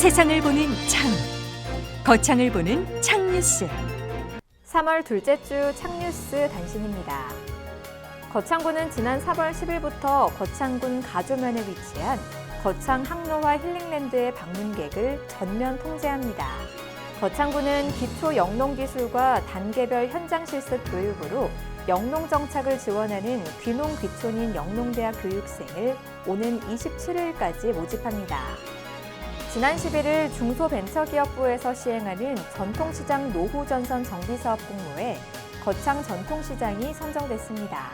세상을 보는 창, 거창을 보는 창뉴스. 3월 둘째 주 창뉴스 단신입니다. 거창군은 지난 4월 10일부터 거창군 가조면에 위치한 거창 항로화 힐링랜드의 방문객을 전면 통제합니다. 거창군은 기초 영농기술과 단계별 현장 실습 교육으로 영농 정착을 지원하는 귀농 귀촌인 영농대학 교육생을 오는 27일까지 모집합니다. 지난 11일 중소벤처기업부에서 시행하는 전통시장 노후전선 정비사업 공모에 거창 전통시장이 선정됐습니다.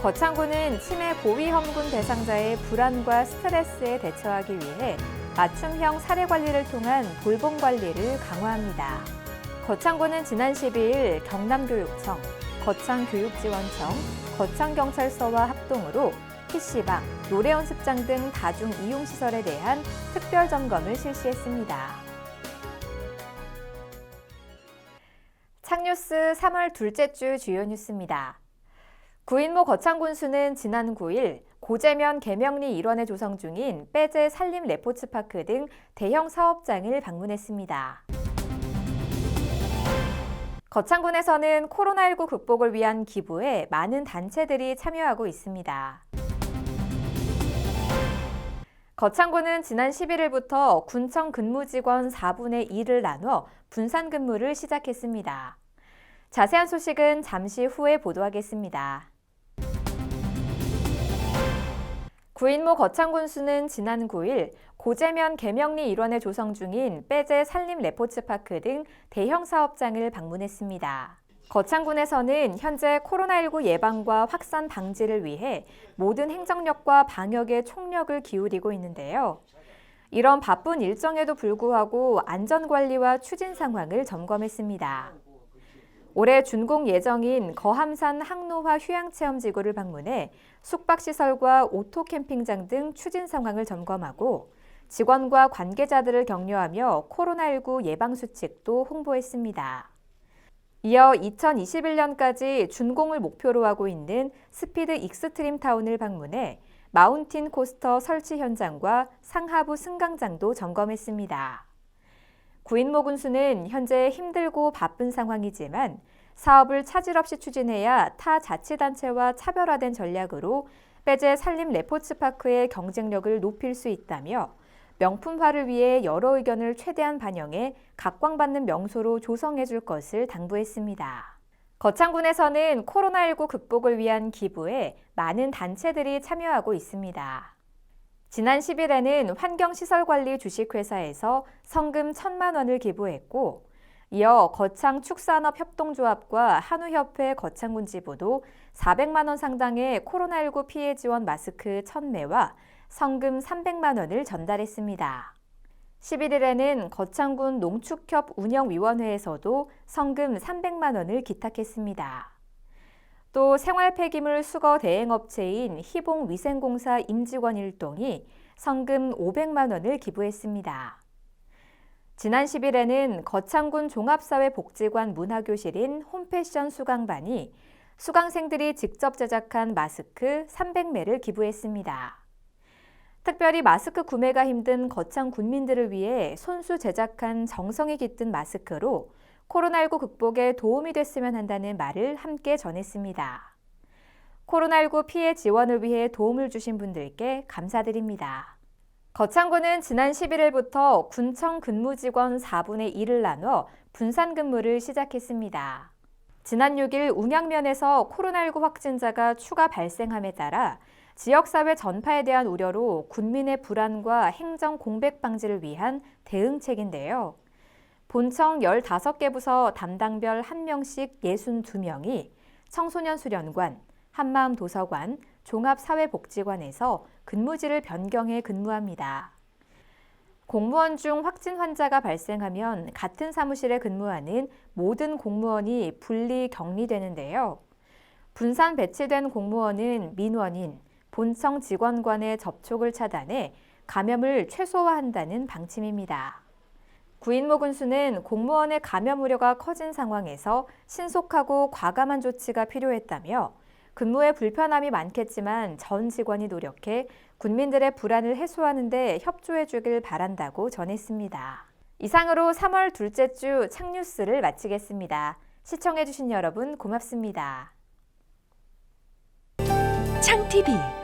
거창군은 치매 고위험군 대상자의 불안과 스트레스에 대처하기 위해 맞춤형 사례관리를 통한 돌봄관리를 강화합니다. 거창군은 지난 12일 경남교육청, 거창교육지원청, 거창경찰서와 합동으로 PC방, 노래연습장 등 다중 이용시설에 대한 특별 점검을 실시했습니다. 창뉴스 3월 둘째 주 주요 뉴스입니다. 구인모 거창군수는 지난 9일 고재면 계명리 일원에 조성 중인 빼제 산림 레포츠파크 등 대형 사업장을 방문했습니다. 거창군에서는 코로나19 극복을 위한 기부에 많은 단체들이 참여하고 있습니다. 거창군은 지난 11일부터 군청 근무직원 4분의 1을 나눠 분산 근무를 시작했습니다. 자세한 소식은 잠시 후에 보도하겠습니다. 구인모 거창군수는 지난 9일 고재면 계명리 일원에 조성 중인 빼제 산림 레포츠파크 등 대형 사업장을 방문했습니다. 거창군에서는 현재 코로나19 예방과 확산 방지를 위해 모든 행정력과 방역에 총력을 기울이고 있는데요. 이런 바쁜 일정에도 불구하고 안전관리와 추진 상황을 점검했습니다. 올해 준공 예정인 거함산 항로화 휴양체험지구를 방문해 숙박시설과 오토캠핑장 등 추진 상황을 점검하고 직원과 관계자들을 격려하며 코로나19 예방수칙도 홍보했습니다. 이어 2021년까지 준공을 목표로 하고 있는 스피드 익스트림 타운을 방문해 마운틴 코스터 설치 현장과 상하부 승강장도 점검했습니다. 구인모 군수는 현재 힘들고 바쁜 상황이지만 사업을 차질 없이 추진해야 타 자치단체와 차별화된 전략으로 빼제 산림 레포츠파크의 경쟁력을 높일 수 있다며 명품화를 위해 여러 의견을 최대한 반영해 각광받는 명소로 조성해 줄 것을 당부했습니다. 거창군에서는 코로나19 극복을 위한 기부에 많은 단체들이 참여하고 있습니다. 지난 10일에는 환경시설관리 주식회사에서 성금 1,000만 원을 기부했고 이어 거창축산업협동조합과 한우협회 거창군 지부도 400만 원 상당의 코로나19 피해 지원 마스크 1,000매와 성금 300만 원을 전달했습니다. 11일에는 거창군 농축협 운영위원회에서도 성금 300만 원을 기탁했습니다. 또 생활폐기물 수거 대행업체인 희봉위생공사 임직원 1동이 성금 500만 원을 기부했습니다. 지난 10일에는 거창군 종합사회복지관 문화교실인 홈패션 수강반이 수강생들이 직접 제작한 마스크 300매를 기부했습니다. 특별히 마스크 구매가 힘든 거창 군민들을 위해 손수 제작한 정성이 깃든 마스크로 코로나19 극복에 도움이 됐으면 한다는 말을 함께 전했습니다. 코로나19 피해 지원을 위해 도움을 주신 분들께 감사드립니다. 거창군은 지난 11일부터 군청 근무직원 4분의 1을 나눠 분산 근무를 시작했습니다. 지난 6일 웅양면에서 코로나19 확진자가 추가 발생함에 따라 지역사회 전파에 대한 우려로 군민의 불안과 행정 공백 방지를 위한 대응책인데요. 본청 15개 부서 담당별 1명씩 62명이 청소년 수련관, 한마음 도서관, 종합사회복지관에서 근무지를 변경해 근무합니다. 공무원 중 확진 환자가 발생하면 같은 사무실에 근무하는 모든 공무원이 분리 격리되는데요. 분산 배치된 공무원은 민원인, 본청 직원간의 접촉을 차단해 감염을 최소화한다는 방침입니다. 구인모 군수는 공무원의 감염 우려가 커진 상황에서 신속하고 과감한 조치가 필요했다며 근무에 불편함이 많겠지만 전 직원이 노력해 군민들의 불안을 해소하는 데 협조해 주길 바란다고 전했습니다. 이상으로 3월 둘째 주 창뉴스를 마치겠습니다. 시청해 주신 여러분 고맙습니다. 창TV